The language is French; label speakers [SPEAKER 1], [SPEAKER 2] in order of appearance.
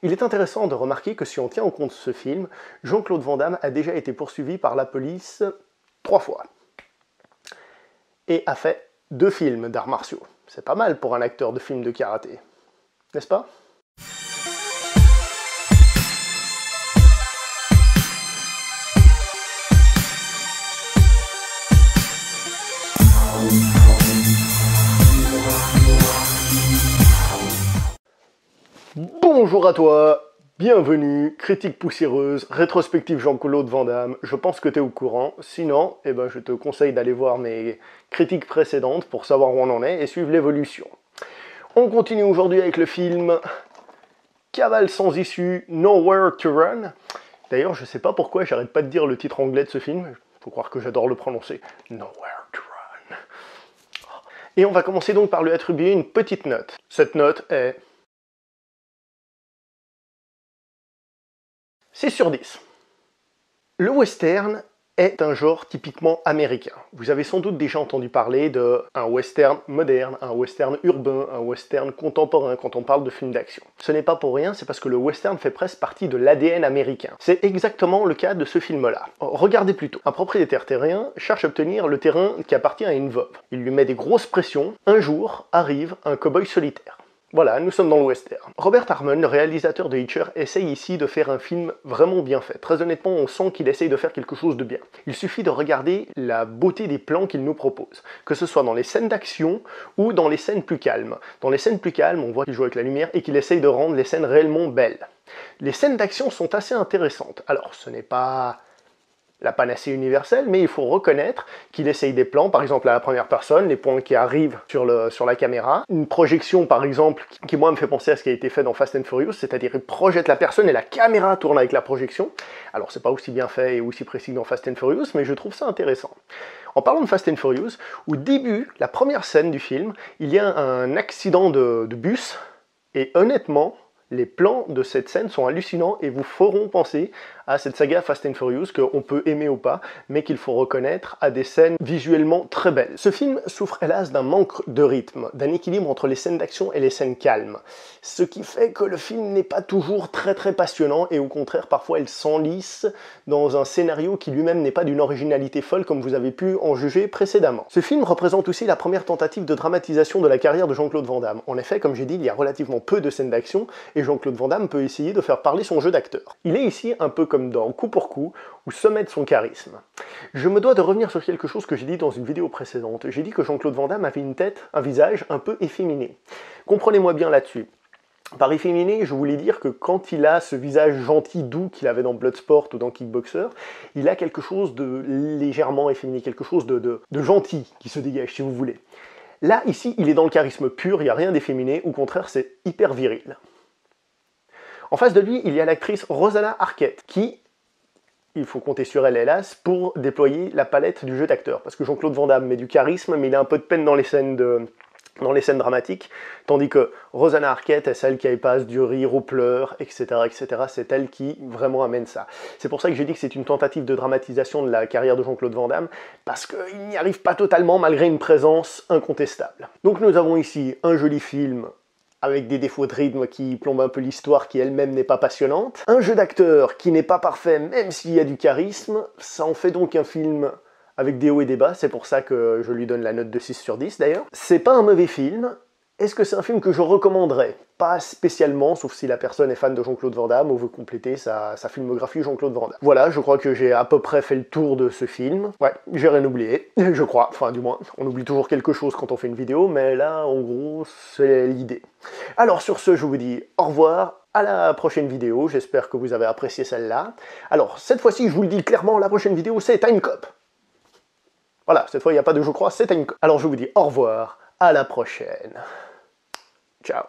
[SPEAKER 1] Il est intéressant de remarquer que si on tient en compte ce film, Jean-Claude Van Damme a déjà été poursuivi par la police 3 fois. Et a fait 2 films d'arts martiaux. C'est pas mal pour un acteur de film de karaté, n'est-ce pas? Bonjour à toi, bienvenue, critique poussiéreuse, rétrospective Jean-Claude Van Damme, je pense que tu es au courant, sinon, je te conseille d'aller voir mes critiques précédentes pour savoir où on en est et suivre l'évolution. On continue aujourd'hui avec le film Cavale sans issue, Nowhere to Run. D'ailleurs, je sais pas pourquoi, j'arrête pas de dire le titre anglais de ce film, faut croire que j'adore le prononcer, Nowhere to Run. Et on va commencer donc par lui attribuer une petite note. Cette note est 6 sur 10. Le western est un genre typiquement américain. Vous avez sans doute déjà entendu parler d'un western moderne, un western urbain, un western contemporain quand on parle de films d'action. Ce n'est pas pour rien, c'est parce que le western fait presque partie de l'ADN américain. C'est exactement le cas de ce film-là. Regardez plutôt. Un propriétaire terrien cherche à obtenir le terrain qui appartient à une veuve. Il lui met des grosses pressions. Un jour arrive un cow-boy solitaire. Voilà, nous sommes dans le western. Robert Harmon, le réalisateur de Hitcher, essaye ici de faire un film vraiment bien fait. Très honnêtement, on sent qu'il essaye de faire quelque chose de bien. Il suffit de regarder la beauté des plans qu'il nous propose, que ce soit dans les scènes d'action ou dans les scènes plus calmes. Dans les scènes plus calmes, on voit qu'il joue avec la lumière et qu'il essaye de rendre les scènes réellement belles. Les scènes d'action sont assez intéressantes. Alors, ce n'est pas la panacée universelle, mais il faut reconnaître qu'il essaye des plans, par exemple à la première personne, les points qui arrivent sur la caméra. Une projection, par exemple, qui moi me fait penser à ce qui a été fait dans Fast and Furious, c'est-à-dire il projette la personne et la caméra tourne avec la projection. Alors c'est pas aussi bien fait et aussi précis que dans Fast and Furious, mais je trouve ça intéressant. En parlant de Fast and Furious, au début, la première scène du film, il y a un accident de bus, et honnêtement, les plans de cette scène sont hallucinants et vous feront penser à cette saga Fast and Furious qu'on peut aimer ou pas, mais qu'il faut reconnaître à des scènes visuellement très belles. Ce film souffre hélas d'un manque de rythme, d'un équilibre entre les scènes d'action et les scènes calmes, ce qui fait que le film n'est pas toujours très passionnant et au contraire parfois il s'enlise dans un scénario qui lui-même n'est pas d'une originalité folle comme vous avez pu en juger précédemment. Ce film représente aussi la première tentative de dramatisation de la carrière de Jean-Claude Van Damme. En effet, comme j'ai dit, il y a relativement peu de scènes d'action et Jean-Claude Van Damme peut essayer de faire parler son jeu d'acteur. Il est ici un peu comme dans Coup pour coup, au sommet de son charisme. Je me dois de revenir sur quelque chose que j'ai dit dans une vidéo précédente. J'ai dit que Jean-Claude Van Damme avait une tête, un visage un peu efféminé. Comprenez-moi bien là-dessus. Par efféminé, je voulais dire que quand il a ce visage gentil, doux qu'il avait dans Bloodsport ou dans Kickboxer, il a quelque chose de légèrement efféminé, quelque chose de gentil qui se dégage, si vous voulez. Là, ici, il est dans le charisme pur, il n'y a rien d'efféminé, au contraire, c'est hyper viril. En face de lui, il y a l'actrice Rosanna Arquette, qui, il faut compter sur elle, hélas, pour déployer la palette du jeu d'acteur. Parce que Jean-Claude Van Damme met du charisme, mais il a un peu de peine dans les scènes dramatiques, tandis que Rosanna Arquette est celle qui passe du rire aux pleurs, etc., etc. C'est elle qui vraiment amène ça. C'est pour ça que j'ai dit que c'est une tentative de dramatisation de la carrière de Jean-Claude Van Damme, parce qu'il n'y arrive pas totalement malgré une présence incontestable. Donc nous avons ici un joli film avec des défauts de rythme qui plombent un peu l'histoire, qui elle-même n'est pas passionnante. Un jeu d'acteur qui n'est pas parfait, même s'il y a du charisme, ça en fait donc un film avec des hauts et des bas, c'est pour ça que je lui donne la note de 6 sur 10 d'ailleurs. C'est pas un mauvais film. Est-ce que c'est un film que je recommanderais? Pas spécialement, sauf si la personne est fan de Jean-Claude Van Damme ou veut compléter sa filmographie Jean-Claude Van Damme. Voilà, je crois que j'ai à peu près fait le tour de ce film. Ouais, j'ai rien oublié, je crois. Enfin, du moins, on oublie toujours quelque chose quand on fait une vidéo, mais là, en gros, c'est l'idée. Alors, sur ce, je vous dis au revoir, à la prochaine vidéo. J'espère que vous avez apprécié celle-là. Alors, cette fois-ci, je vous le dis clairement, la prochaine vidéo, c'est Time Cop. Voilà, cette fois, il n'y a pas de je crois, c'est Time Cop. Alors, je vous dis au revoir, à la prochaine. Ciao.